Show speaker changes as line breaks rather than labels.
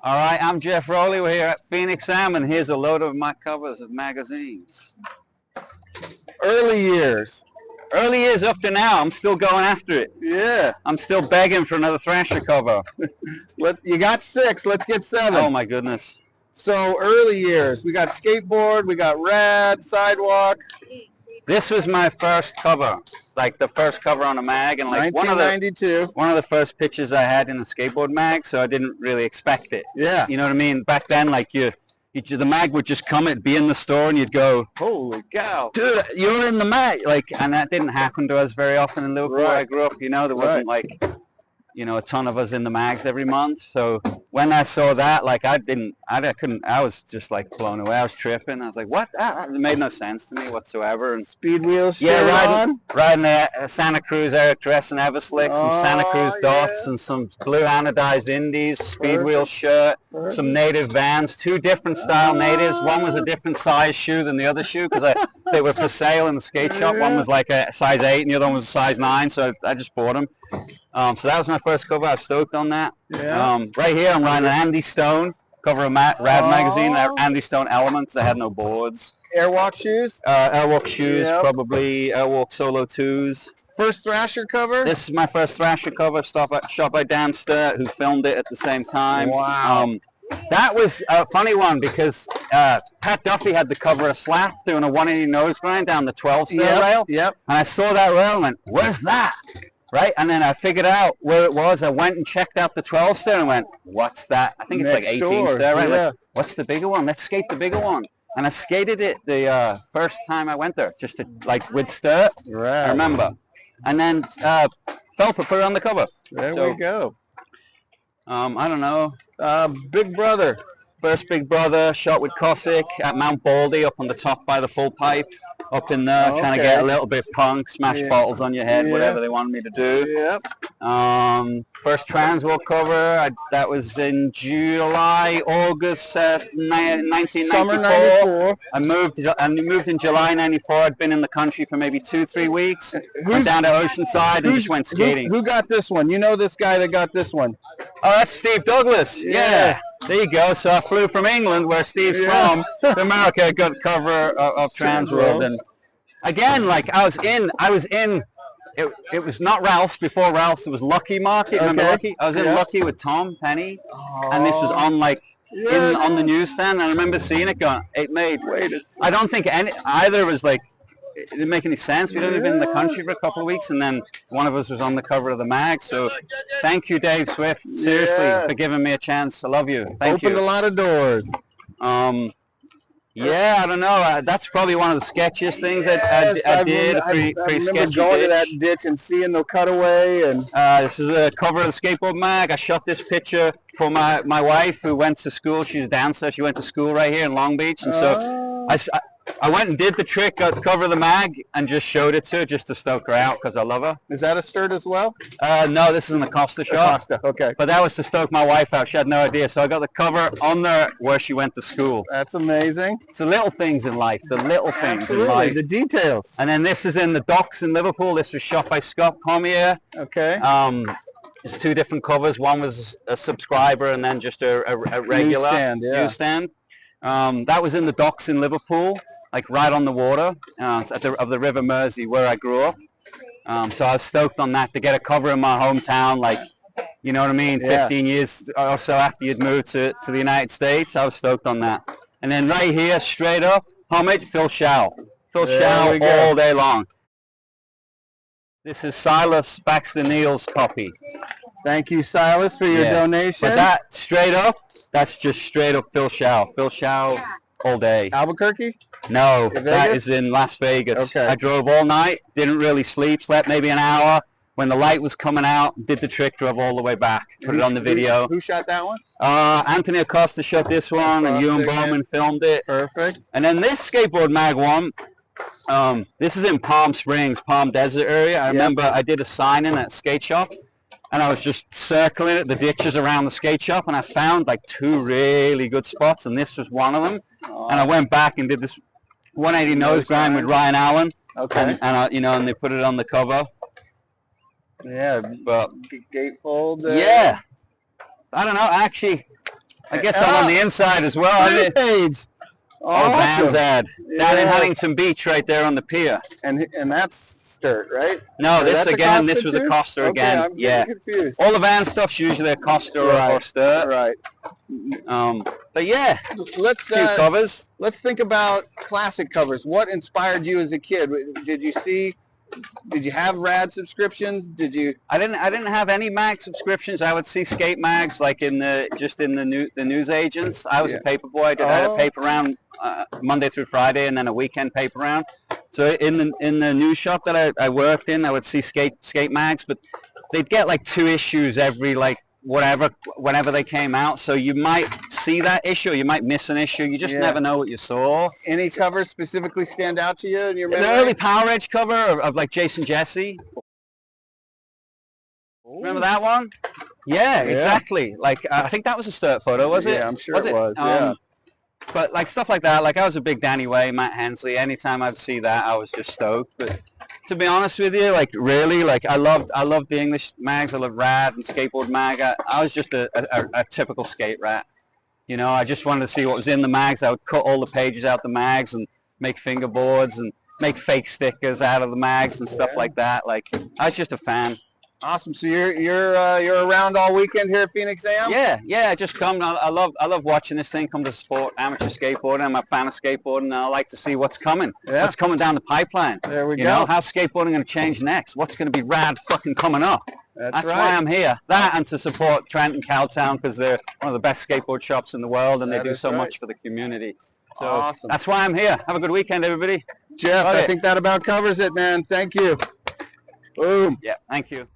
All right, I'm Geoff Rowley. We're here at PhxAm, and here's a load of my covers of magazines.
Early years.
Early years up to now, I'm still going after it.
Yeah.
I'm still begging for another Thrasher cover.
You got 6, let's get 7.
Oh my goodness.
So early years, we got Skateboard, we got Rad, Sidewalk.
This was my first cover, like the first cover on a mag, and like
1992.
one of the first pictures I had in a skateboard mag, so I didn't really expect it.
Yeah.
You know what I mean? Back then, like the mag would just come, it'd be in the store, and you'd go,
holy cow,
dude, you're in the mag, like, and that didn't happen to us very often in Liverpool. Where I grew up, you know, there wasn't like, you know, a ton of us in the mags every month. So when I saw that, like, I was just like blown away. I was tripping. I was like, what? It made no sense to me whatsoever. And
speed wheels,
riding the Santa Cruz Eric Dressen Everslicks, some Santa Cruz dots, and some blue anodized indies, speed wheel shirt, some native Vans, 2 different style natives. One was a different size shoe than the other shoe because they were for sale in the skate shop. One was like a size 8 and the other one was a size 9, so I just bought them. So that was my first cover. I was stoked on that.
Yeah.
Right here, I'm riding an Andy Stone cover of Rad magazine. Andy Stone Elements. They had no boards.
Airwalk shoes.
Airwalk shoes, probably Airwalk Solo 2s.
First Thrasher cover.
This is my first Thrasher cover, shot by Dan Sturt, who filmed it at the same time.
Wow.
That was a funny one because Pat Duffy had the cover of Slap doing a 180 nose grind down the 12 stair rail.
Yep.
And I saw that rail and went, "Where's that?" Right, and then I figured out where it was. I went and checked out the 12 stair and went, "What's that?" I think it's like 18 stair, right?
Yeah.
Like, what's the bigger one? Let's skate the bigger one. And I skated it the first time I went there, just to, like with Sturt.
Right.
I remember. And then Felper put it on the cover.
There we go.
I don't know.
Big Brother.
First Big Brother, shot with Kosick at Mount Baldy, up on the top by the full pipe, up in there, trying to get a little bit punk, smash bottles on your head, whatever they wanted me to do.
Yep.
First Transworld cover, that was in July, August 1994.
Summer 94.
I moved in July 94. I'd been in the country for maybe 2-3 weeks. Went down to Oceanside and just went skating.
Who got this one? You know this guy that got this one?
Oh, that's Steve Douglas. Yeah. There you go. So I flew from England, where Steve's from, to America, got a cover of Transworld. And again, like I was in, it was not Ralph's. Before Ralph's, it was Lucky Market. Remember Lucky? I was in Lucky with Tom, Pennny, and this was on like, on the newsstand. And I remember seeing it going, it made, I don't think either was like, it didn't make any sense. We'd only been in the country for a couple of weeks, and then one of us was on the cover of the mag. So thank you, Dave Swift, seriously, for giving me a chance. I love you. Thank you.
Opened a lot of doors.
Yeah, I don't know. That's probably one of the sketchiest things I did.
I remember going to that ditch and seeing the cutaway. And
this is a cover of the Skateboard mag. I shot this picture for my wife, who went to school. She's a dancer. She went to school right here in Long Beach, and so I went and did the trick, got the cover of the mag, and just showed it to her just to stoke her out because I love her.
Is that a Sturt as well?
No, this is an Acosta shot.
Acosta, okay.
But that was to stoke my wife out. She had no idea. So I got the cover on there where she went to school.
That's amazing.
It's the little things in life, the little things in life.
The details.
And then this is in the docks in Liverpool. This was shot by Scott Pommier.
Okay.
There's 2 different covers. One was a subscriber and then just a regular newsstand. That was in the docks in Liverpool, like right on the water of the River Mersey, where I grew up. So I was stoked on that, to get a cover in my hometown, like, you know what I mean, 15 years or so after you'd moved to the United States. I was stoked on that. And then right here, straight up, homage, Phil Shao. Phil Shao all day long. This is Silas, Baxter, Neal's copy.
Thank you, Silas, for your donation.
But that, straight up, that's just straight up Phil Shao. Phil Shao all day.
Albuquerque?
No, that is in Las Vegas.
Okay.
I drove all night, didn't really sleep, slept maybe an hour. When the light was coming out, did the trick, drove all the way back, put it on the video.
Who shot that one?
Anthony Acosta shot this one, and Ewan Bowman filmed it.
Perfect.
And then this Skateboard mag one, this is in Palm Springs, Palm Desert area. I remember I did a signing at a skate shop, and I was just circling it, the ditches around the skate shop, and I found like 2 really good spots, and this was one of them. And I went back and did this 180 nose grind with Ryan Allan.
Okay.
And they put it on the cover.
Yeah, but gatefold.
Yeah. I don't know. Actually, I guess I'm on the inside as well.
Page.
Oh, Van's ad. Down in
Yeah.
Huntington Beach right there on the pier.
And that's Sturt, right?
No,
Or
this
that's
again,
Acosta
this was
too?
Acosta
Okay,
again.
I'm
Yeah.
getting confused.
All the Van stuff's usually Acosta or Sturt.
Right.
But yeah,
Let's
few covers.
let's think about classic covers. What inspired you as a kid? Did you have rad subscriptions? Did you?
I didn't have any mag subscriptions. I would see skate mags like in the news agents. I was a paper boy. I had a paper round Monday through Friday, and then a weekend paper round. So in the news shop that I worked in, I would see skate mags, but they'd get like 2 issues every whenever they came out. So you might see that issue, or you might miss an issue. You just never know what you saw.
Any covers specifically stand out to you in your memory?
The early PowerEdge cover of like Jason Jesse. Remember that one? Yeah, exactly. Like I think that was a Sturt photo, was it?
Yeah, I'm sure it was.
But like stuff like that, like I was a big Danny Way, Matt Hensley. Anytime I'd see that, I was just stoked. But to be honest with you, like really, like I loved the English mags. I loved Rad and Skateboard mag. I was just a typical skate rat. You know, I just wanted to see what was in the mags. I would cut all the pages out the mags and make fingerboards and make fake stickers out of the mags and stuff like that. Like I was just a fan.
Awesome. So you're around all weekend here at PhxAm?
Yeah. I just come. I love watching this thing come to support amateur skateboarding. I'm a fan of skateboarding, and I like to see what's coming. What's coming down the pipeline.
There we go.
You know, how's skateboarding going to change next? What's going to be rad fucking coming up? That's why I'm here. That and to support Trent and Cowtown, because they're one of the best skateboard shops in the world, and they do so much for the community. So
awesome.
That's why I'm here. Have a good weekend, everybody.
Geoff, I think that about covers it, man. Thank you. Boom.
Yeah, thank you.